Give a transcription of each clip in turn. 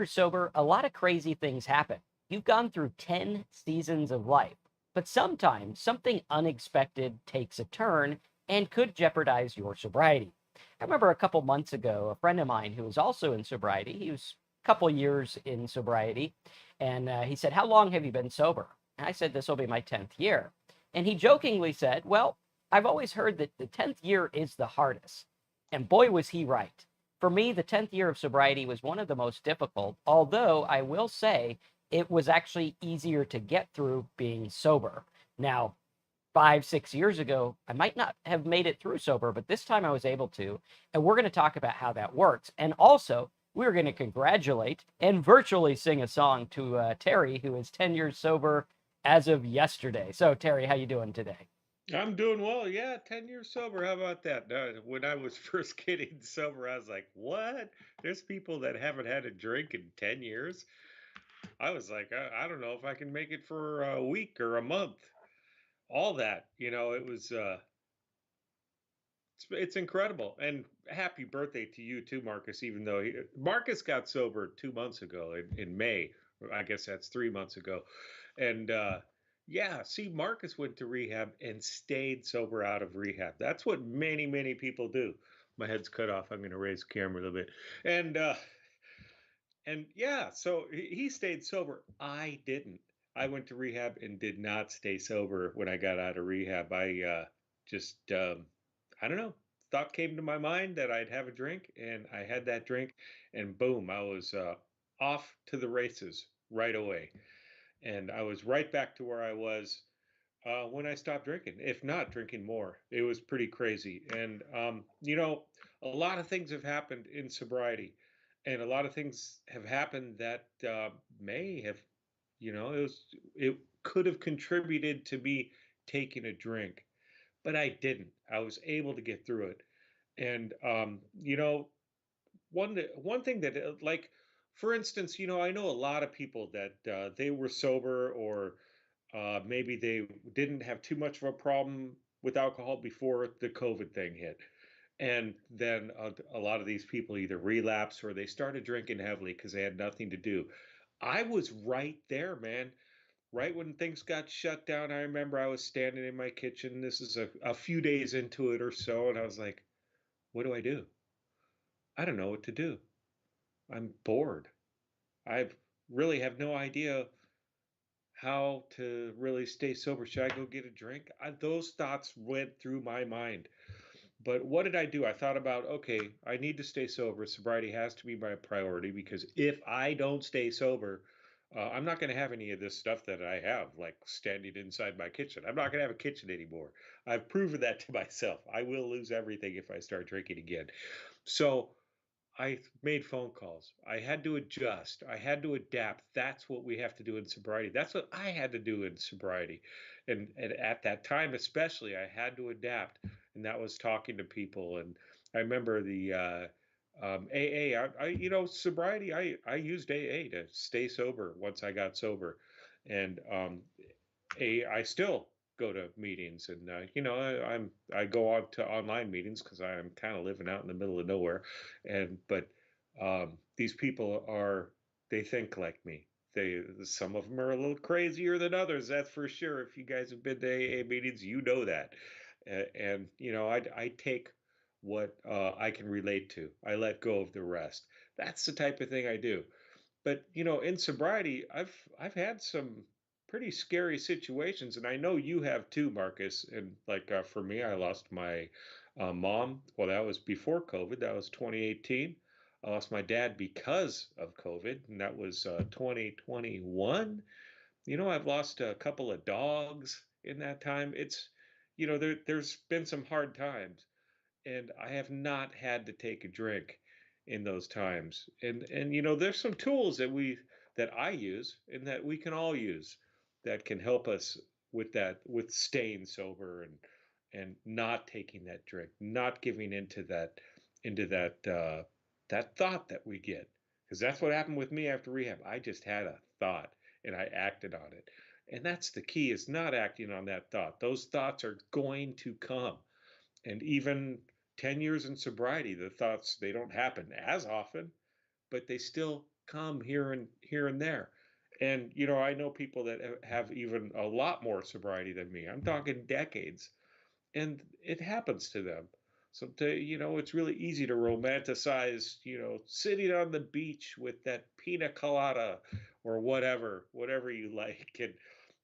You're sober, a lot of crazy things happen. You've gone through 10 seasons of life, but sometimes something unexpected takes a turn and could jeopardize your sobriety. I remember a couple months ago, a friend of mine who was also in sobriety, he was a couple years in sobriety, and he said, "How long have you been sober?" And I said, "This will be my 10th year." And he jokingly said, "Well, I've always heard that the 10th year is the hardest." And boy, was he right. For me, the 10th year of sobriety was one of the most difficult, although I will say it was actually easier to get through being sober. Now, 5, 6 years ago, I might not have made it through sober, but this time I was able to. And we're going to talk about how that works. And also, we're going to congratulate and virtually sing a song to Terry, who is 10 years sober as of yesterday. So, Terry, how you doing today? I'm doing well. Yeah, 10 years sober. How about that? When I was first getting sober, I was like, what? There's people that haven't had a drink in 10 years. I was like, I don't know if I can make it for a week or a month. All that, it was, it's incredible. And happy birthday to you too, Marcus, even though Marcus got sober 2 months ago in May. I guess that's 3 months ago. And yeah, see, Marcus went to rehab and stayed sober out of rehab. That's what many, many people do. My head's cut off. I'm going to raise the camera a little bit. And yeah, so he stayed sober. I didn't. I went to rehab and did not stay sober when I got out of rehab. I just, I don't know, thought came to my mind that I'd have a drink, and I had that drink, and boom, I was off to the races right away. And I was right back to where I was when I stopped drinking, if not drinking more. It was pretty crazy. And, a lot of things have happened in sobriety, and a lot of things have happened that may have, it could have contributed to me taking a drink, but I didn't. I was able to get through it. And, one thing that like for instance, I know a lot of people that they were sober, or maybe they didn't have too much of a problem with alcohol before the COVID thing hit. And then a lot of these people either relapse or they started drinking heavily because they had nothing to do. I was right there, man. Right when things got shut down, I remember I was standing in my kitchen. This is a few days into it or so. And I was like, what do I do? I don't know what to do. I'm bored. I really have no idea how to really stay sober. Should I go get a drink? Those thoughts went through my mind. But what did I do? I thought about, okay, I need to stay sober. Sobriety has to be my priority because if I don't stay sober, I'm not going to have any of this stuff that I have, like standing inside my kitchen. I'm not going to have a kitchen anymore. I've proven that to myself. I will lose everything if I start drinking again. So I made phone calls. I had to adjust. I had to adapt. That's what we have to do in sobriety. That's what I had to do in sobriety. And at that time, especially, I had to adapt. And that was talking to people. And I remember the AA. Sobriety, I used AA to stay sober once I got sober. And I still go to meetings, and I go on to online meetings because I'm kind of living out in the middle of nowhere, and but these people they think like me. Some of them are a little crazier than others, that's for sure. If you guys have been to AA meetings, you know that. And I take what I can relate to. I let go of the rest. That's the type of thing I do. But in sobriety, I've had some pretty scary situations, and I know you have too, Marcus. And like for me, I lost my mom. Well, that was before COVID. That was 2018. I lost my dad because of COVID, and that was 2021. I've lost a couple of dogs in that time. There's been some hard times, and I have not had to take a drink in those times. And there's some tools that I use and that we can all use that can help us with staying sober and not taking that drink, not giving into that thought that we get. Because that's what happened with me after rehab. I just had a thought and I acted on it. And that's the key, is not acting on that thought. Those thoughts are going to come. And even 10 years in sobriety, the thoughts, they don't happen as often, but they still come here and there. And I know people that have even a lot more sobriety than me. I'm talking decades, and it happens to them. So it's really easy to romanticize, sitting on the beach with that pina colada or whatever you like,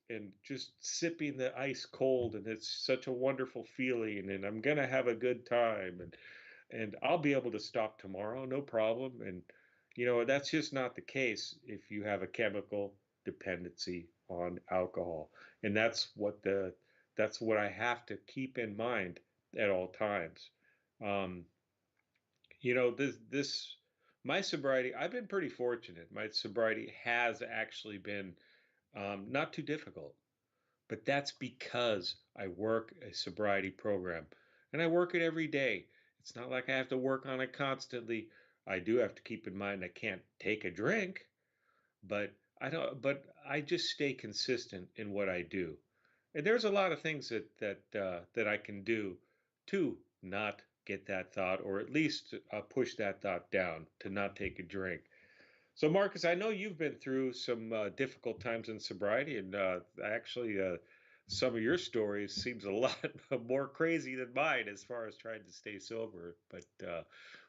and just sipping the ice cold, and it's such a wonderful feeling, and I'm gonna have a good time, and I'll be able to stop tomorrow, no problem. And that's just not the case if you have a chemical dependency on alcohol. And that's what I have to keep in mind at all times. Um, this my sobriety, I've been pretty fortunate. My sobriety has actually been not too difficult, but that's because I work a sobriety program, and I work it every day. It's not like I have to work on it constantly. I do have to keep in mind I can't take a drink, but I just stay consistent in what I do. And there's a lot of things that I can do to not get that thought, or at least push that thought down, to not take a drink. So, Marcus, I know you've been through some difficult times in sobriety, and actually, some of your stories seems a lot more crazy than mine as far as trying to stay sober. But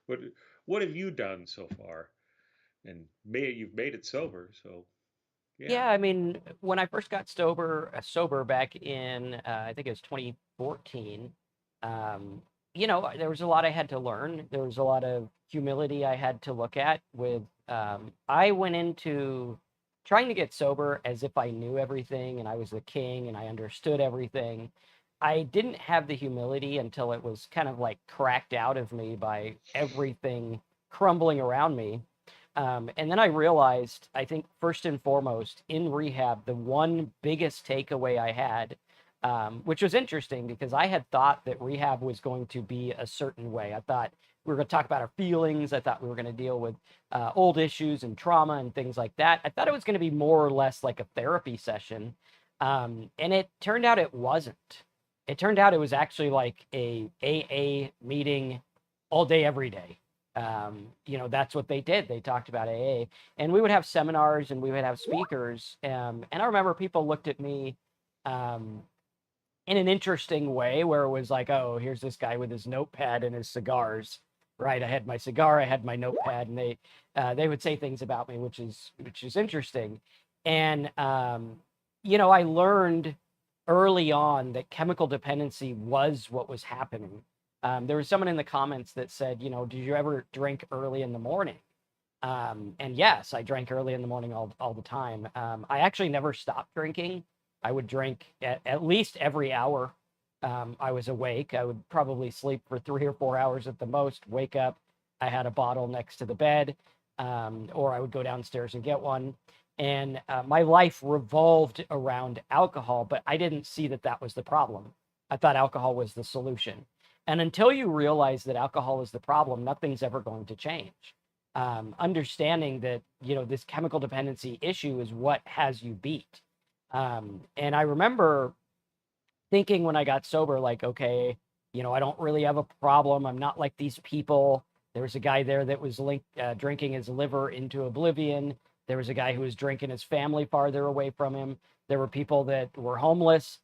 what what have you done so far? And you've made it sober, so yeah. Yeah, I mean, when I first got sober back in, I think it was 2014, um, there was a lot I had to learn. There was a lot of humility I had to look at with, I went into trying to get sober as if I knew everything and I was the king and I understood everything. I didn't have the humility until it was kind of like cracked out of me by everything crumbling around me. And then I realized, I think first and foremost in rehab, the one biggest takeaway I had, which was interesting because I had thought that rehab was going to be a certain way. I thought we were going to talk about our feelings. I thought we were going to deal with old issues and trauma and things like that. I thought it was going to be more or less like a therapy session. And it turned out it wasn't. It turned out it was actually like a AA meeting all day, every day. That's what they did. They talked about AA, and we would have seminars and we would have speakers. And I remember people looked at me um, in an interesting way, where it was like, oh, here's this guy with his notepad and his cigars. Right, I had my cigar, I had my notepad, and they would say things about me, which is interesting. And I learned early on that chemical dependency was what was happening. There was someone in the comments that said, did you ever drink early in the morning? And yes, I drank early in the morning all the time. I actually never stopped drinking. I would drink at least every hour I was awake. I would probably sleep for 3 or 4 hours at the most, wake up, I had a bottle next to the bed, or I would go downstairs and get one. And my life revolved around alcohol, but I didn't see that that was the problem. I thought alcohol was the solution. And until you realize that alcohol is the problem, nothing's ever going to change. Understanding that, this chemical dependency issue is what has you beat. And I remember thinking when I got sober, like, okay, I don't really have a problem. I'm not like these people. There was a guy there that was drinking his liver into oblivion. There was a guy who was drinking his family farther away from him. There were people that were homeless,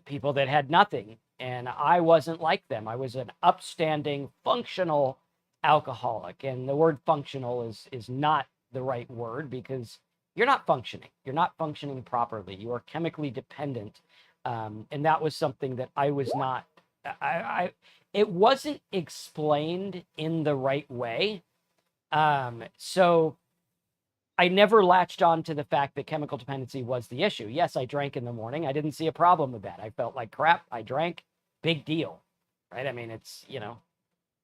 people that had nothing. And I wasn't like them. I was an upstanding, functional alcoholic. And the word functional is not the right word, because you're not functioning. You're not functioning properly. You are chemically dependent. And that was something that I was not, it wasn't explained in the right way. So I never latched on to the fact that chemical dependency was the issue. Yes, I drank in the morning. I didn't see a problem with that. I felt like crap. I drank. Big deal, right? I mean, it's,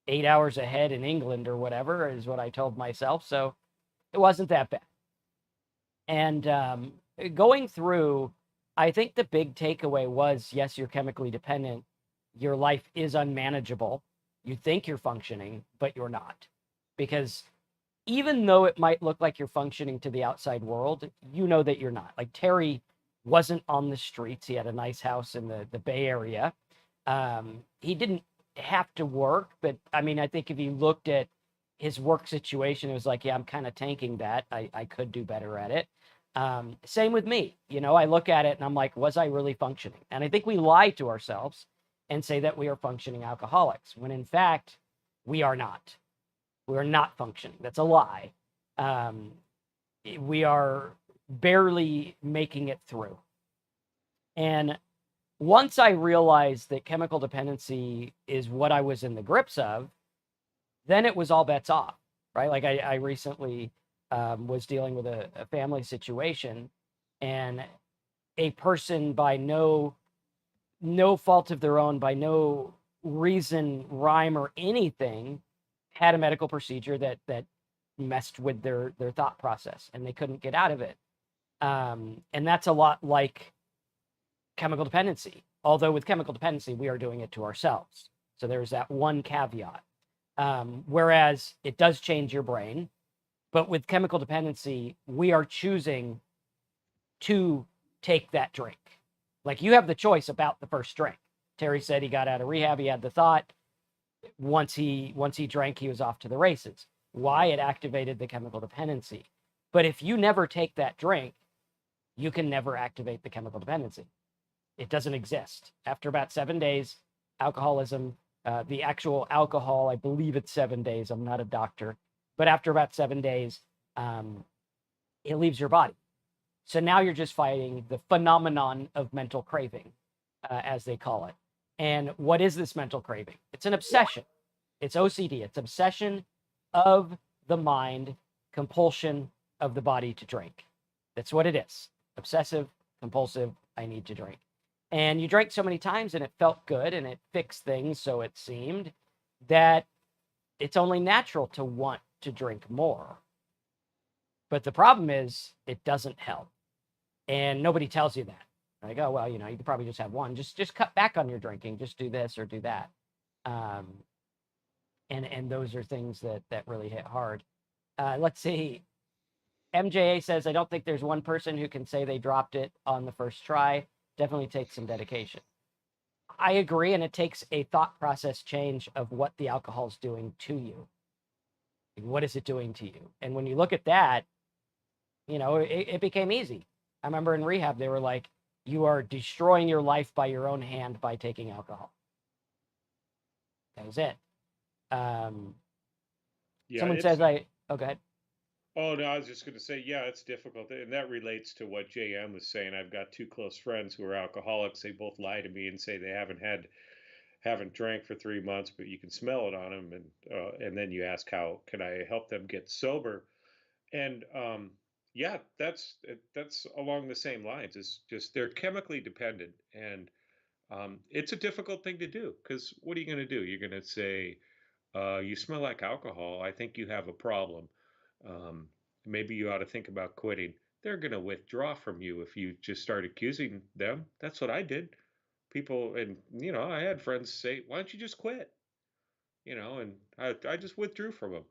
8 hours ahead in England or whatever is what I told myself. So it wasn't that bad. And going through, I think the big takeaway was, yes, you're chemically dependent. Your life is unmanageable. You think you're functioning, but you're not. Because even though it might look like you're functioning to the outside world, you know that you're not. Like Terry wasn't on the streets. He had a nice house in the Bay Area. He didn't have to work, but I mean, I think if you looked at his work situation, it was like, yeah, I'm kind of tanking that. I could do better at it. Same with me. I look at it and I'm like, was I really functioning? And I think we lie to ourselves and say that we are functioning alcoholics when in fact we are not. We are not functioning. That's a lie. Um, we are barely making it through. And once I realized that chemical dependency is what I was in the grips of, then it was all bets off, right? Like I recently was dealing with a family situation, and a person by no fault of their own, by no reason, rhyme, or anything, had a medical procedure that messed with their thought process, and they couldn't get out of it. And that's a lot like chemical dependency. Although with chemical dependency, we are doing it to ourselves. So there's that one caveat. Whereas it does change your brain, but with chemical dependency, we are choosing to take that drink. Like you have the choice about the first drink. Terry said he got out of rehab. He had the thought. Once he drank, he was off to the races. Why? It activated the chemical dependency. But if you never take that drink, you can never activate the chemical dependency. It doesn't exist. After about 7 days, alcoholism, the actual alcohol, I believe it's 7 days. I'm not a doctor, but after about 7 days, it leaves your body. So now you're just fighting the phenomenon of mental craving, as they call it. And what is this mental craving? It's an obsession. It's OCD. It's obsession of the mind, compulsion of the body to drink. That's what it is. Obsessive, compulsive, I need to drink. And you drank so many times and it felt good and it fixed things, so it seemed, that it's only natural to want to drink more. But the problem is it doesn't help. And nobody tells you that. Like, oh, well, you could probably just have one. Just cut back on your drinking. Just do this or do that. Um, and those are things that really hit hard. Let's see. MJA says, I don't think there's one person who can say they dropped it on the first try. Definitely takes some dedication. I agree, and it takes a thought process change of what the alcohol is doing to you. What is it doing to you? And when you look at that, it became easy. I remember in rehab, they were like, you are destroying your life by your own hand by taking alcohol. That was it. Yeah, Someone says, oh, go ahead. oh no, I was just going to say, yeah, it's difficult. And that relates to what JM was saying. I've got two close friends who are alcoholics. They both lie to me and say they haven't drank for 3 months, but you can smell it on them. And then you ask, how can I help them get sober? And yeah, that's along the same lines. It's just they're chemically dependent, and it's a difficult thing to do because what are you going to do? You're going to say, you smell like alcohol. I think you have a problem. Um, Maybe you ought to think about quitting. They're going to withdraw from you if you just start accusing them. That's what I did. People, and I had friends say, "Why don't you just quit?" And I just withdrew from them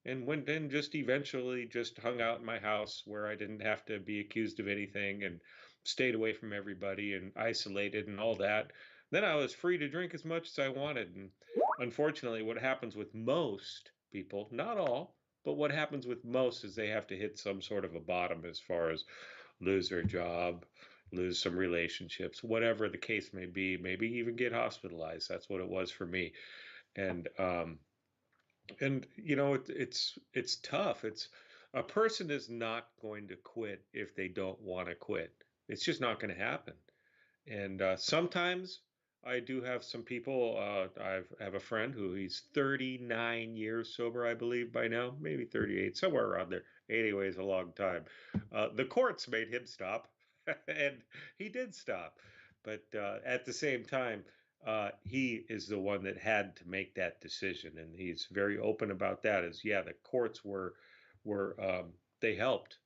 and went and just eventually just hung out in my house where I didn't have to be accused of anything and stayed away from everybody and isolated and all that. Then I was free to drink as much as I wanted. And unfortunately, what happens with most people, not all, but what happens with most is they have to hit some sort of a bottom as far as lose their job, lose some relationships, whatever the case may be, maybe even get hospitalized. That's what it was for me. And it's tough. It's A person is not going to quit if they don't want to quit. It's just not going to happen. And sometimes I do have some people. I have a friend who he's 39 years sober, I believe by now, maybe 38, somewhere around there. Anyways, a long time. The courts made him stop, and he did stop. But at the same time, he is the one that had to make that decision, and he's very open about that. Is yeah, the courts were they helped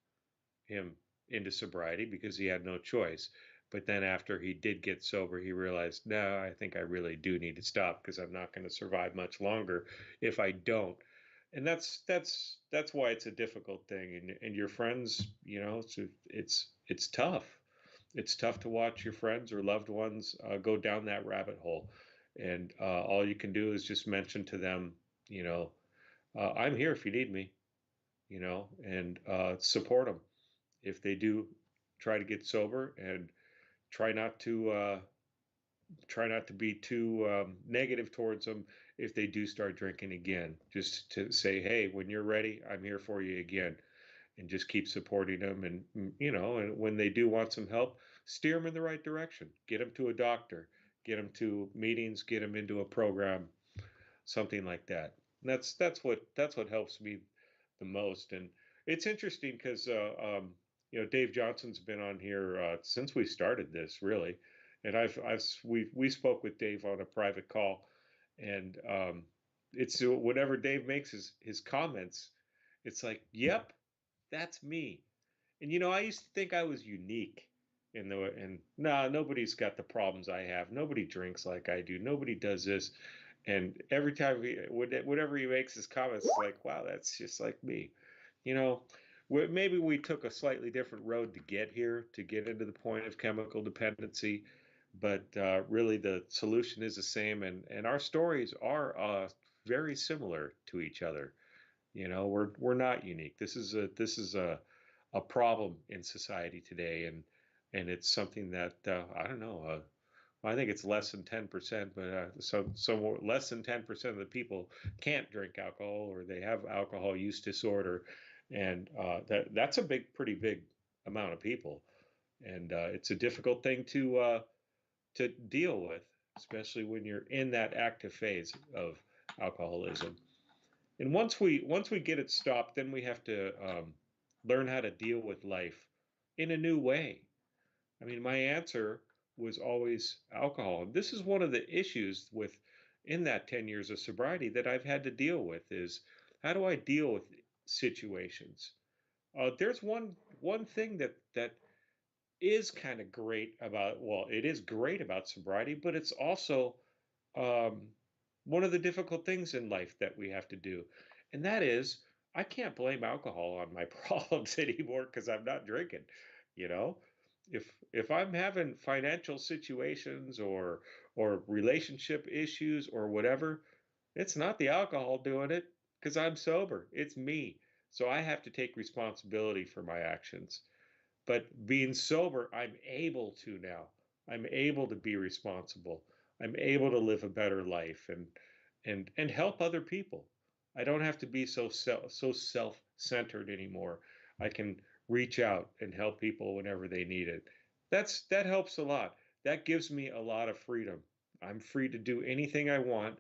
him into sobriety because he had no choice. But then after he did get sober, he realized, no, I think I really do need to stop because I'm not going to survive much longer if I don't. And that's why it's a difficult thing. And your friends, it's tough. It's tough to watch your friends or loved ones go down that rabbit hole. And all you can do is just mention to them, you know, I'm here if you need me, and support them if they do try to get sober, and try not to uh, try not to be too negative towards them if they do start drinking again. Just to say, hey, when you're ready, I'm here for you again, and just keep supporting them. And and when they do want some help, steer them in the right direction. Get them to a doctor. Get them to meetings. Get them into a program, something like that. And that's what helps me the most. And it's interesting because Dave Johnson's been on here since we started this, really. And we spoke with Dave on a private call, and it's whenever Dave makes his comments, it's like, yep, that's me. And I used to think I was unique and nah, nobody's got the problems I have. Nobody drinks like I do. Nobody does this. And every time whenever he makes his comments, it's like, wow, that's just like me. You know, maybe we took a slightly different road to get here, to get into the point of chemical dependency, but really the solution is the same, and our stories are very similar to each other. We're not unique. This is a problem in society today, and it's something that I don't know. I think it's less than 10%, but so less than 10% of the people can't drink alcohol, or they have alcohol use disorder, and that's a pretty big amount of people, and it's a difficult thing to deal with, especially when you're in that active phase of alcoholism. And once we get it stopped, then we have to learn how to deal with life in a new way. I mean, my answer was always alcohol. And this is one of the issues with in that 10 years of sobriety that I've had to deal with is how do I deal with situations? There's one thing that is kind of great about, well, it is great about sobriety, but it's also um, one of the difficult things in life that we have to do. And that is, I can't blame alcohol on my problems anymore because I'm not drinking. You know, if I'm having financial situations or relationship issues or whatever, it's not the alcohol doing it because I'm sober. It's me. So I have to take responsibility for my actions. But being sober, I'm able to now. I'm able to be responsible. I'm able to live a better life and help other people. I don't have to be so self-centered anymore. I can reach out and help people whenever they need it. That helps a lot. That gives me a lot of freedom. I'm free to do anything I want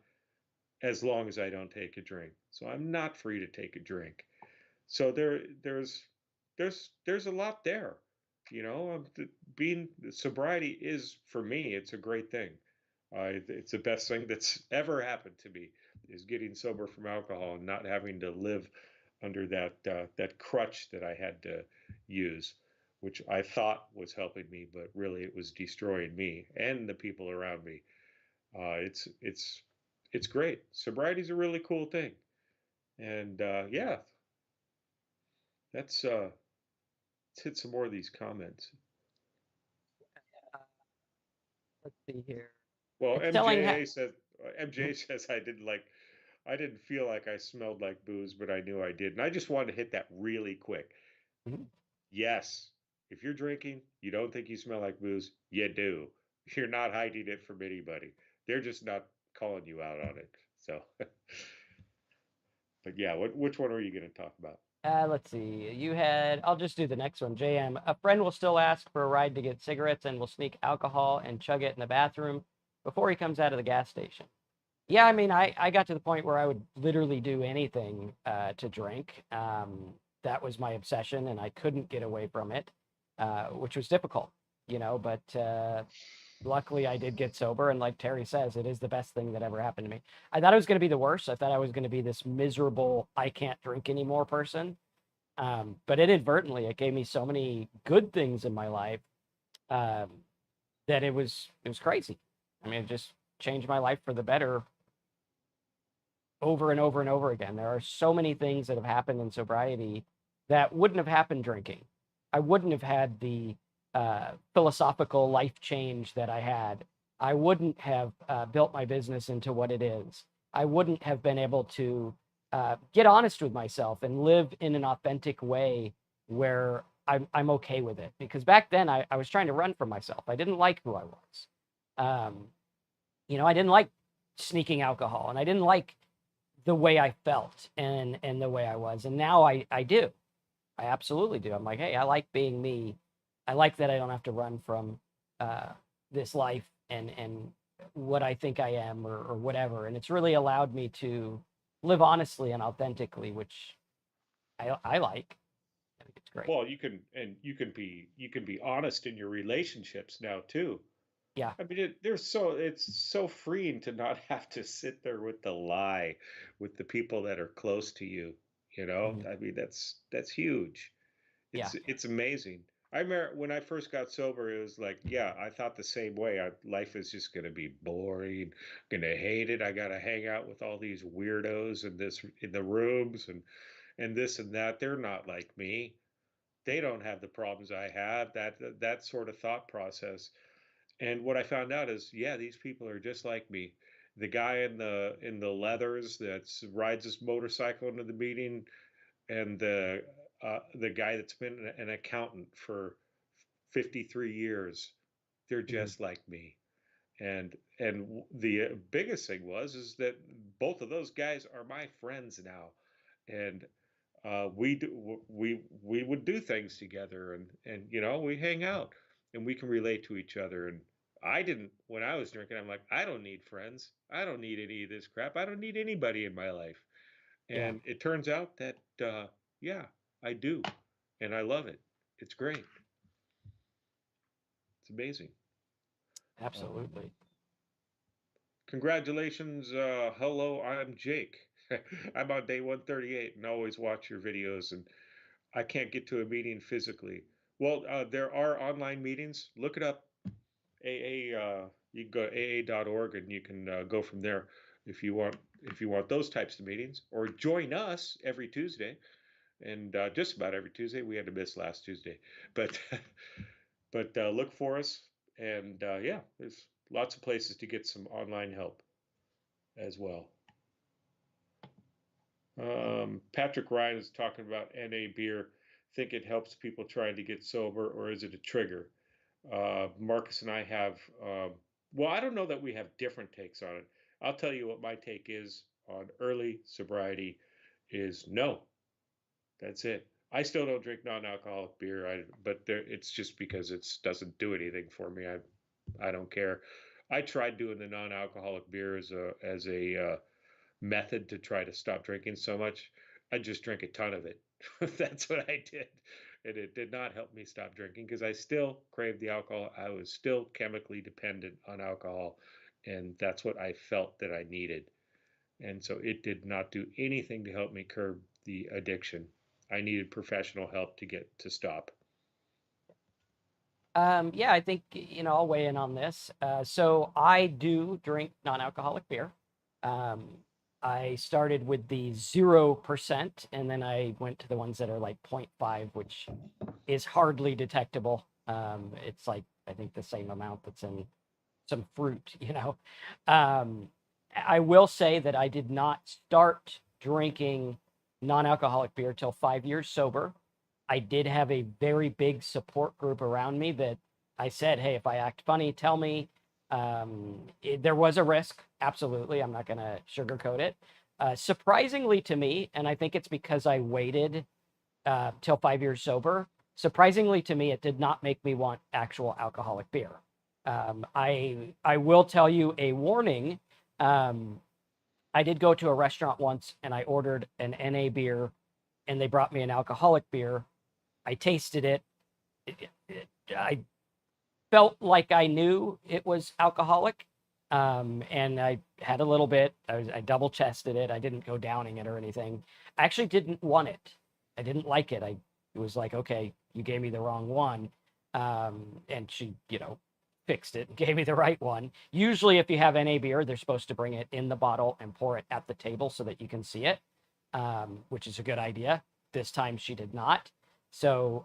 as long as I don't take a drink. So I'm not free to take a drink. So there's a lot there. Being sobriety is for me, it's a great thing. It's the best thing that's ever happened to me is getting sober from alcohol and not having to live under that crutch that I had to use, which I thought was helping me, but really it was destroying me and the people around me. It's great. Sobriety's a really cool thing, and yeah, that's let's hit some more of these comments. Uh, let's see here. Well, It's telling MJ says I didn't feel like I smelled like booze, but I knew I did. And I just wanted to hit that really quick. Mhm. Yes, if you're drinking, you don't think you smell like booze, you do. You're not hiding it from anybody. They're just not calling you out on it. So, but yeah, which one are you going to talk about? Let's see. I'll just do the next one. JM. A friend will still ask for a ride to get cigarettes and will sneak alcohol and chug it in the bathroom before he comes out of the gas station. Yeah, I mean, I got to the point where I would literally do anything to drink. That was my obsession, and I couldn't get away from it, which was difficult, but luckily I did get sober. And like Terry says, it is the best thing that ever happened to me. I thought it was going to be the worst. I thought I was going to be this miserable, I can't drink anymore person. But it gave me so many good things in my life um, that it was crazy. I mean, it just changed my life for the better over and over and over again. There are so many things that have happened in sobriety that wouldn't have happened drinking. I wouldn't have had the philosophical life change that I had. I wouldn't have built my business into what it is. I wouldn't have been able to get honest with myself and live in an authentic way where I'm okay with it. Because back then I was trying to run from myself. I didn't like who I was. Um, I didn't like sneaking alcohol, and I didn't like the way I felt and the way I was. And now I do. I absolutely do. I'm like, hey, I like being me. I like that I don't have to run from uh, this life and what I think I am or whatever. And it's really allowed me to live honestly and authentically, which I like. I think it's great. Well, you can be honest in your relationships now too. Yeah. I mean, it's so freeing to not have to sit there with the lie with the people that are close to you. You know, Mhm. I mean, that's huge. Yeah. It's amazing. I remember when I first got sober, it was like, yeah, I thought the same way. Life is just going to be boring. Going to hate it. I got to hang out with all these weirdos in the rooms and this and that. They're not like me. They don't have the problems I have. That sort of thought process. And what I found out is, yeah, these people are just like me. The guy in the leathers that rides his motorcycle into the meeting, and the guy that's been an accountant for 53 years, they're Mhm. just like me. And the biggest thing was is that both of those guys are my friends now, and we would do things together, and we hang out and we can relate to each other. And I didn't when I was drinking. I'm like, I don't need friends. I don't need any of this crap. I don't need anybody in my life. Yeah. And it turns out that yeah, I do, and I love it. It's great. It's amazing. Um, Absolutely. Congratulations. Hello, I'm Jake. I'm on day 138 and always watch your videos. And I can't get to a meeting physically. Well, there are online meetings. Look it up. AA. You can go to aa.org and you can go from there if you want those types of meetings, or join us every Tuesday. And just about every Tuesday. We had to miss last Tuesday, but but look for us. And yeah, there's lots of places to get some online help as well. Patrick Ryan is talking about NA beer. Think it helps people trying to get sober, or is it a trigger? Marcus and I have, well, I don't know that we have different takes on it. I'll tell you what my take is on early sobriety is no. That's it. I still don't drink non-alcoholic beer, but it's just because it doesn't do anything for me. I don't care. I tried doing the non-alcoholic beer as a method to try to stop drinking so much. I just drank a ton of it. That's what I did. And it did not help me stop drinking because I still craved the alcohol. I was still chemically dependent on alcohol. And that's what I felt that I needed. And so it did not do anything to help me curb the addiction. I needed professional help to get to stop. Yeah, I think, I'll weigh in on this. So I do drink non-alcoholic beer. Um, I started with the 0%, and then I went to the ones that are like 0.5, which is hardly detectable. It's like, I think the same amount that's in some fruit, Um, I will say that I did not start drinking non-alcoholic beer till 5 years sober. I did have a very big support group around me that I said, hey, if I act funny, tell me. There was a risk. Absolutely. I'm not going to sugarcoat it. Surprisingly to me, and I think it's because I waited till 5 years sober, surprisingly to me, it did not make me want actual alcoholic beer. I will tell you a warning. Um, I did go to a restaurant once and I ordered an NA beer and they brought me an alcoholic beer. I tasted it. I felt like I knew it was alcoholic. And I had a little bit. I double chested it. I didn't go downing it or anything. I actually didn't want it. I didn't like it. It was like, okay, you gave me the wrong one. And she, fixed it and gave me the right one. Usually, if you have NA beer, they're supposed to bring it in the bottle and pour it at the table so that you can see it, which is a good idea. This time she did not. So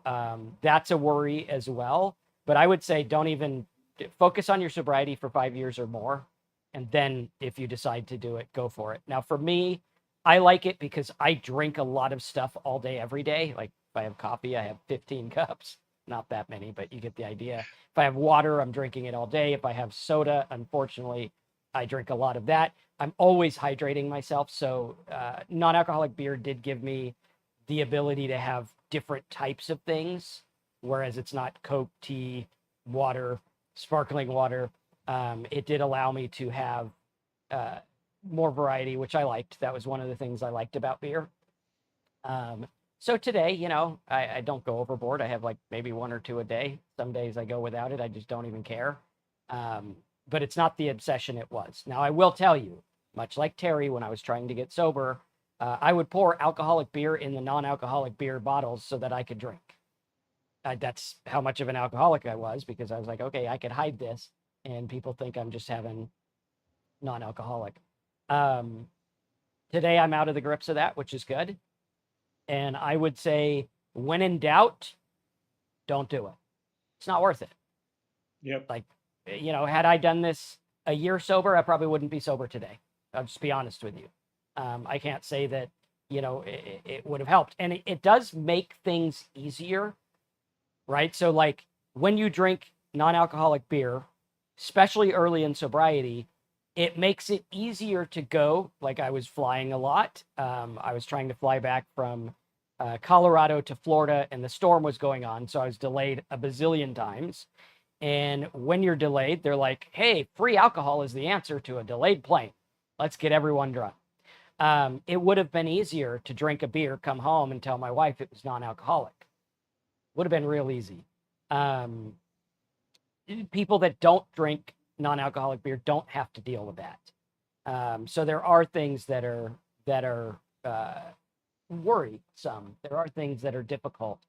that's a worry as well. But I would say don't even focus on your sobriety for 5 years or more. And then if you decide to do it, go for it. Now, for me, I like it because I drink a lot of stuff all day, every day. Like if I have coffee, I have 15 cups. Not that many, but you get the idea. If I have water, I'm drinking it all day. If I have soda, unfortunately, I drink a lot of that. I'm always hydrating myself. So non-alcoholic beer did give me the ability to have different types of things, whereas it's not Coke, tea, water, sparkling water. It did allow me to have uh, more variety, which I liked. That was one of the things I liked about beer. Um, so today, I don't go overboard. I have like maybe one or two a day. Some days I go without it. I just don't even care. Um, but it's not the obsession it was. Now, I will tell you, much like Terry, when I was trying to get sober, I would pour alcoholic beer in the non-alcoholic beer bottles so that I could drink. That's how much of an alcoholic I was, because I was like, okay, I could hide this and people think I'm just having non-alcoholic. Um, Today I'm out of the grips of that, which is good. And I would say, when in doubt, don't do it. It's not worth it. Yep. Like, had I done this a year sober, I probably wouldn't be sober today. I'll just be honest with you. I can't say that, it would have helped. And it does make things easier, right? So, like, when you drink non-alcoholic beer, especially early in sobriety, it makes it easier to go. Like, I was flying a lot. I was trying to fly back from Colorado to Florida, and the storm was going on. So I was delayed a bazillion times. And when you're delayed, they're like, hey, free alcohol is the answer to a delayed plane. Let's get everyone drunk. It would have been easier to drink a beer, come home, and tell my wife it was non-alcoholic. Would have been real easy. People that don't drink non-alcoholic beer don't have to deal with that. So there are things that are worrisome. There are things that are difficult.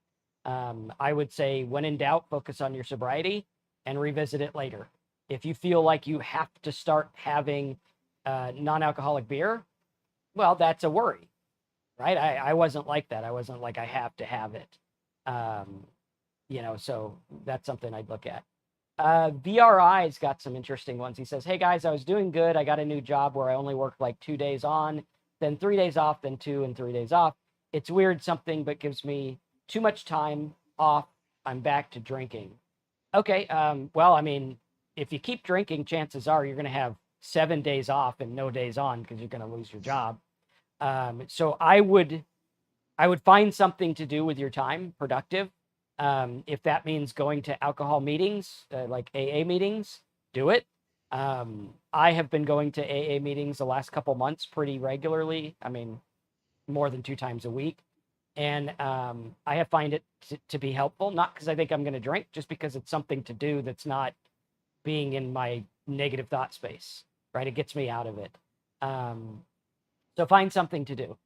I would say, when in doubt, focus on your sobriety and revisit it later. If you feel like you have to start having non-alcoholic beer, well, that's a worry, right? I wasn't like that. I wasn't like, I have to have it. So that's something I'd look at. VRI's got some interesting ones. He says, hey guys, I was doing good. I got a new job where I only work like 2 days on, then 3 days off, then 2 and 3 days off. It's weird, something, but gives me too much time off. I'm back to drinking. Okay. Well, I mean, if you keep drinking, chances are you're going to have 7 days off and no days on, because you're going to lose your job. So I would find something to do with your time, productive. If that means going to alcohol meetings, like AA meetings, do it. I have been going to AA meetings the last couple months pretty regularly. I mean, more than 2 times a week. And I have find it to be helpful, not because I think I'm going to drink, just because it's something to do that's not being in my negative thought space, right? It gets me out of it. So find something to do,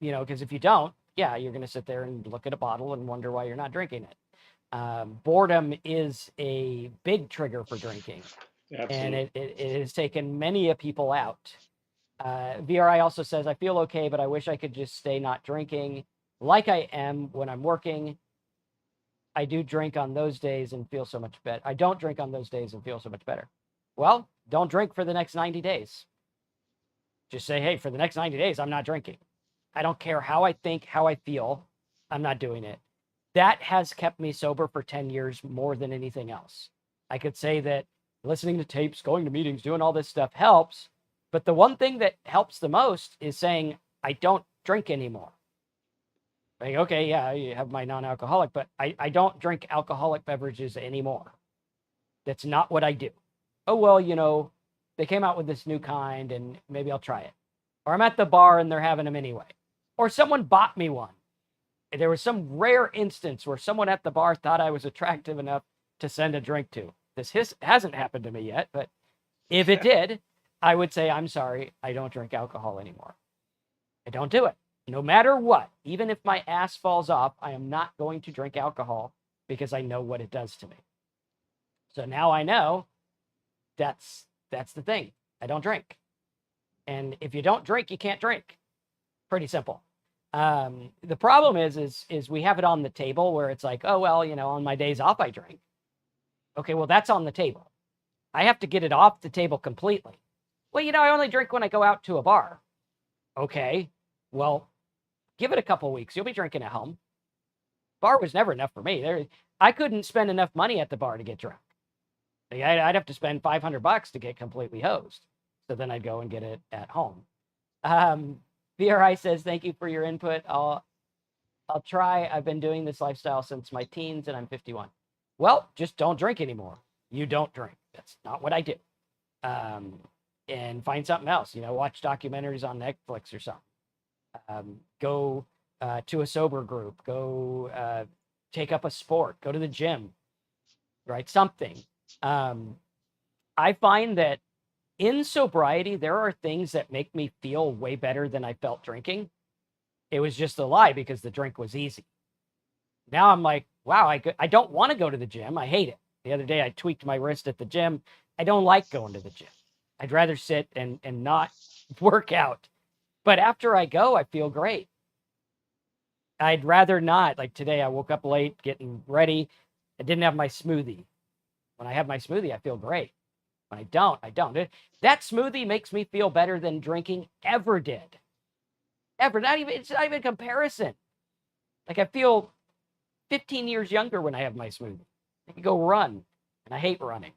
because if you don't, yeah, you're going to sit there and look at a bottle and wonder why you're not drinking it. Boredom is a big trigger for drinking. Absolutely. And it has taken many people out. VRI also says, I feel okay, but I wish I could just stay not drinking like I am when I'm working. I do drink on those days and feel so much better. I don't drink on those days and feel so much better. Well, don't drink for the next 90 days. Just say, hey, for the next 90 days, I'm not drinking. I don't care how I think, how I feel. I'm not doing it. That has kept me sober for 10 years more than anything else. I could say that listening to tapes, going to meetings, doing all this stuff helps. But the one thing that helps the most is saying, I don't drink anymore. Like, okay, yeah, you have my non-alcoholic, but I don't drink alcoholic beverages anymore. That's not what I do. Oh, well, they came out with this new kind and maybe I'll try it. Or I'm at the bar and they're having them anyway. Or someone bought me one. There was some rare instance where someone at the bar thought I was attractive enough to send a drink to. This hasn't happened to me yet, but if it did, I would say, I'm sorry, I don't drink alcohol anymore. I don't do it. No matter what, even if my ass falls off, I am not going to drink alcohol because I know what it does to me. So now I know that's the thing. I don't drink. And if you don't drink, you can't drink. Pretty simple. The problem is we have it on the table where it's like, oh, well, on my days off, I drink. Okay, well, that's on the table. I have to get it off the table completely. Well, I only drink when I go out to a bar. Okay, well, give it a couple weeks. You'll be drinking at home. Bar was never enough for me. I couldn't spend enough money at the bar to get drunk. Like, I'd have to spend $500 to get completely hosed. So then I'd go and get it at home. VRI says, thank you for your input. I'll try. I've been doing this lifestyle since my teens and I'm 51. Well, just don't drink anymore. You don't drink. That's not what I do. Um, and find something else, watch documentaries on Netflix or something. Go to a sober group, go take up a sport, go to the gym, right? Something. I find that in sobriety, there are things that make me feel way better than I felt drinking. It was just a lie because the drink was easy. Now I'm like, wow, I don't want to go to the gym. I hate it. The other day I tweaked my wrist at the gym. I don't like going to the gym. I'd rather sit and not work out. But after I go, I feel great. I'd rather not. Like today, I woke up late getting ready. I didn't have my smoothie. When I have my smoothie, I feel great. When I don't, I don't. That smoothie makes me feel better than drinking ever did. Ever. It's not even a comparison. Like I feel 15 years younger when I have my smoothie. I can go run, and I hate running.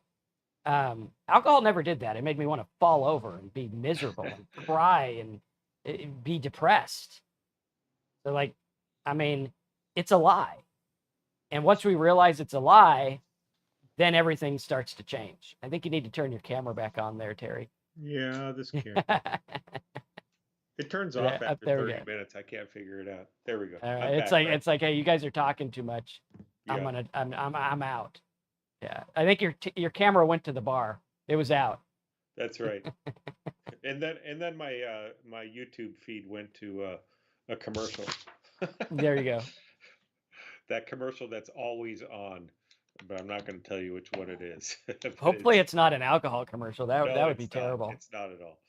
Alcohol never did that. It made me want to fall over and be miserable and cry and be depressed. So, like, I mean, it's a lie. And once we realize it's a lie, then everything starts to change. I think you need to turn your camera back on there, Terry. Yeah, this camera. It turns off Up after there we 30 go. minutes. I can't figure it out. There we go. All right. I'm back, right? It's like, hey, you guys are talking too much. Yeah, I'm out. Yeah. I think your camera went to the bar. It was out. that's right. And then my YouTube feed went to a commercial. There you go. That commercial that's always on, but I'm not going to tell you which one it is. But Hopefully it's it's not an alcohol commercial. That no, would be it's not. terrible. It's not at all.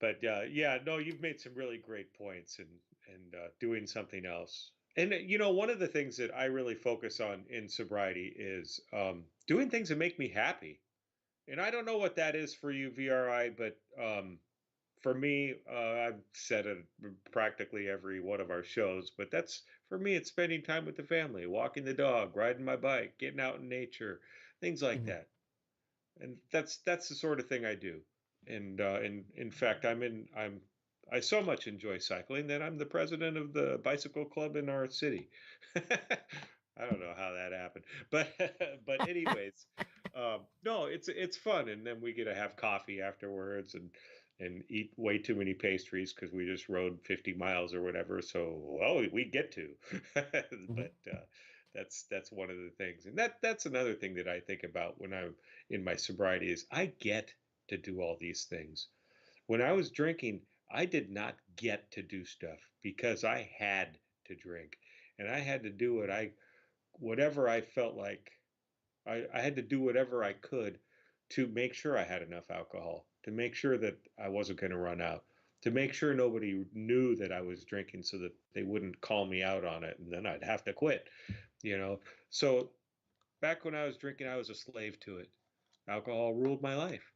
But yeah, no, you've made some really great points, and doing something else. And one of the things that I really focus on in sobriety is doing things that make me happy. And I don't know what that is for you, VRI, but for me, I've said it practically every one of our shows, but that's for me, it's spending time with the family, walking the dog, riding my bike, getting out in nature, things like Mhm. that. And that's the sort of thing I do. And in fact, I so much enjoy cycling that I'm the president of the bicycle club in our city. I don't know how that happened, but but anyways, no, it's fun, and then we get to have coffee afterwards and eat way too many pastries because we just rode 50 miles or whatever. So well, we get to, Mhm. but that's one of the things, and that's another thing that I think about when I'm in my sobriety is I get to do all these things. When I was drinking, I did not get to do stuff because I had to drink, and I had to do whatever I felt like. I had to do whatever I could to make sure I had enough alcohol, to make sure that I wasn't going to run out, to make sure nobody knew that I was drinking so that they wouldn't call me out on it and then I'd have to quit, you know. So back when I was drinking, I was a slave to it. Alcohol ruled my life.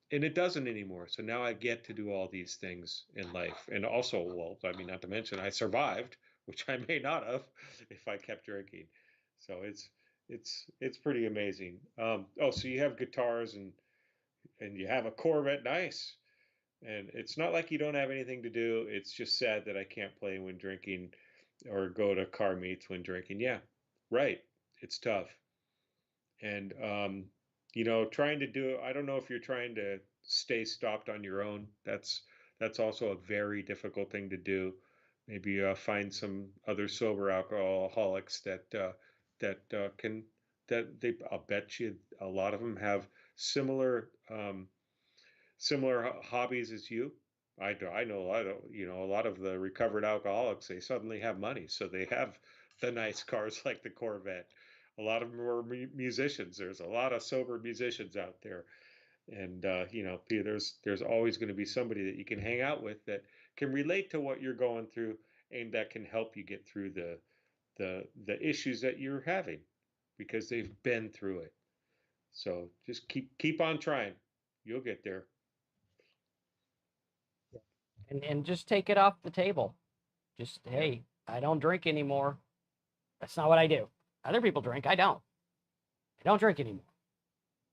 And it doesn't anymore. So now I get to do all these things in life. And also, well, I mean, not to mention I survived, which I may not have if I kept drinking. So it's pretty amazing. Oh, so you have guitars and you have a Corvette, nice. And it's not like you don't have anything to do. It's just sad that I can't play when drinking or go to car meets when drinking. Yeah, right. It's tough. And trying to do, I don't know if you're trying to stay stopped on your own. That's also a very difficult thing to do. Maybe find some other sober alcoholics that can that they I'll bet you a lot of them have similar hobbies as you. I know a lot of a lot of the recovered alcoholics. They suddenly have money, so they have the nice cars like the Corvette. A lot of them are musicians. There's a lot of sober musicians out there, and there's always going to be somebody that you can hang out with that can relate to what you're going through and that can help you get through the issues that you're having because they've been through it. So just keep on trying. You'll get there. and just take it off the table. Just, Yeah. hey, I don't drink anymore. That's not what I do. Other people drink. I don't. I don't drink anymore.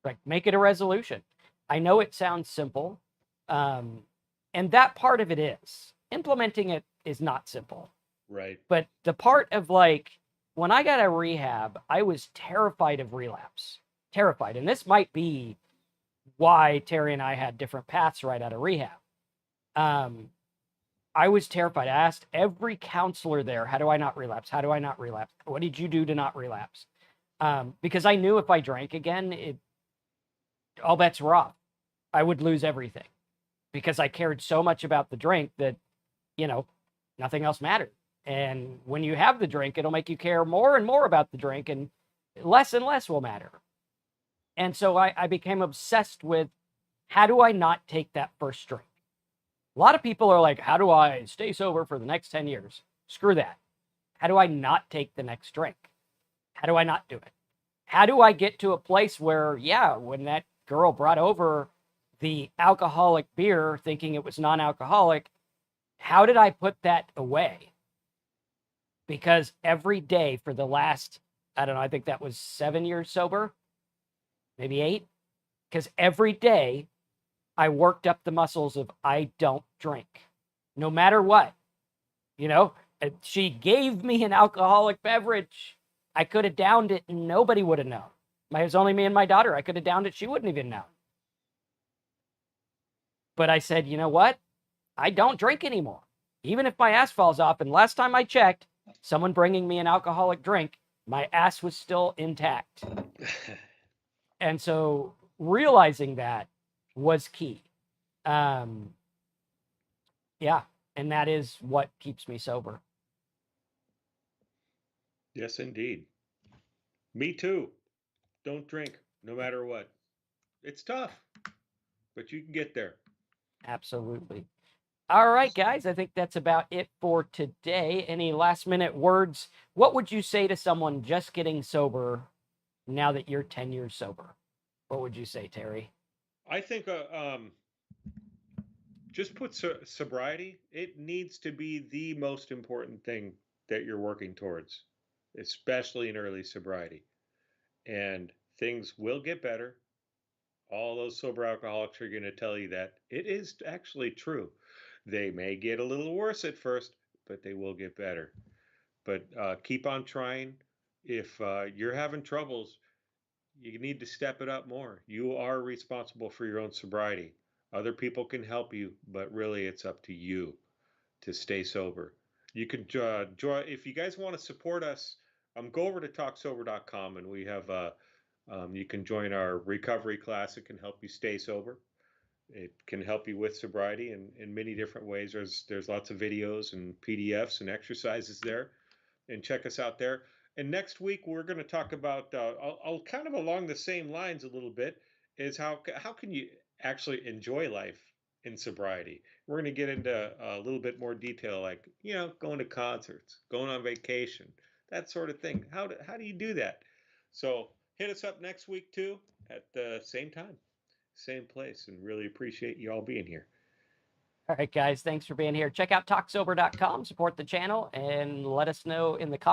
Like, make it a resolution. I know it sounds simple, um, and that part of it is. Implementing it is not simple. Right. But the part of like, when I got a rehab, I was terrified of relapse. Terrified. And this might be why Terry and I had different paths right out of rehab. Um, I was terrified. I asked every counselor there, how do I not relapse? How do I not relapse? What did you do to not relapse? Because I knew if I drank again, all bets were off. I would lose everything because I cared so much about the drink that, you know, nothing else mattered. And when you have the drink, it'll make you care more and more about the drink, and less will matter. And so I became obsessed with, how do I not take that first drink? A lot of people are like, how do I stay sober for the next 10 years? Screw that. How do I not take the next drink? How do I not do it? How do I get to a place where, yeah, when that girl brought over the alcoholic beer thinking it was non alcoholic, how did I put that away? Because every day for the last, I don't know, I think that was 7 years sober, maybe 8. Because every day I worked up the muscles of, I don't drink, no matter what. You know, she gave me an alcoholic beverage. I could have downed it and nobody would have known. It was only me and my daughter. I could have downed it. She wouldn't even know. But I said, you know what? I don't drink anymore. Even if my ass falls off. And last time I checked, someone bringing me an alcoholic drink, my ass was still intact. And so realizing that was key. Yeah. And that is what keeps me sober. Yes, indeed. Me too. Don't drink, no matter what. It's tough, but you can get there. Absolutely. All right, guys. I think that's about it for today. Any last minute words? What would you say to someone just getting sober now that you're 10 years sober? What would you say, Terry? I think just put sobriety. It needs to be the most important thing that you're working towards, especially in early sobriety. And things will get better. All those sober alcoholics are going to tell you that it is actually true. They may get a little worse at first, but they will get better. But keep on trying. If you're having troubles, you need to step it up more. You are responsible for your own sobriety. Other people can help you, but really it's up to you to stay sober. You can join if you guys want to support us. Go over to talksober.com and we have you can join our recovery class. It can help you stay sober. It can help you with sobriety in many different ways. There's lots of videos and PDFs and exercises there, and check us out there. And next week we're going to talk about I'll kind of along the same lines a little bit, is how can you actually enjoy life in sobriety. We're going to get into a little bit more detail, like going to concerts, going on vacation, that sort of thing. How do you do that? So hit us up next week too at the same time, same place, and really appreciate you all being here. All right, guys. Thanks for being here. Check out talksober.com, support the channel, and let us know in the comments